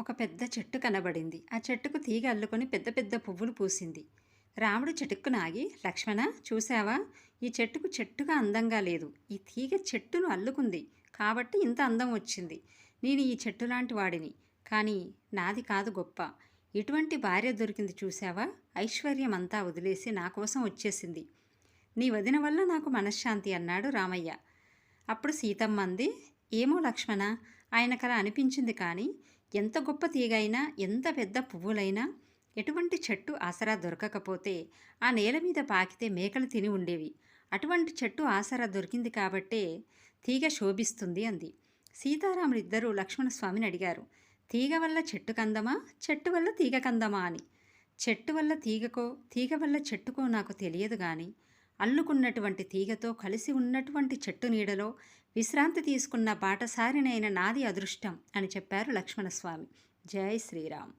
ఒక పెద్ద చెట్టు కనబడింది. ఆ చెట్టుకు తీగ అల్లుకొని పెద్ద పెద్ద పువ్వులు పూసింది. రాముడు చటుక్కున ఆగి, లక్ష్మణ చూశావా? ఈ చెట్టుకు చెట్టుగా అందంగా లేదు. ఈ తీగ చెట్టును అల్లుకుంది. కాబట్టి ఇంత అందం వచ్చింది. నేను ఈ చెట్టు లాంటి వాడిని. కానీ నాది కాదు గొప్ప. ఇటువంటి భార్య దొరికింది చూశావా? ఐశ్వర్యం అంతా వదిలేసి నా కోసం వచ్చేసింది. నీ వదిన వల్ల నాకు మనశ్శాంతి అన్నాడు రామయ్య. అప్పుడు సీతమ్మ అంది, ఏమో లక్ష్మణ, ఆయనకలా అనిపించింది. కానీ ఎంత గొప్ప తీగైనా, ఎంత పెద్ద పువ్వులైనా, ఎటువంటి చెట్టు ఆసరా దొరకకపోతే ఆ నేల మీద పాకితే మేకలు తిని ఉండేవి. అటువంటి చెట్టు ఆసరా దొరికింది కాబట్టే తీగ శోభిస్తుంది అంది. సీతారాములిద్దరూ లక్ష్మణస్వామిని అడిగారు, తీగ వల్ల చెట్టు కందమా, చెట్టు వల్ల తీగ కందమా అని. చెట్టు వల్ల తీగకో, తీగ వల్ల చెట్టుకో నాకు తెలియదు గాని అల్లుకున్నటువంటి తీగతో కలిసి ఉన్నటువంటి చెట్టు నీడలో విశ్రాంతి తీసుకున్న బాటసారినైన నాది అదృష్టం అని చెప్పారు లక్ష్మణస్వామి. జై శ్రీరామ్.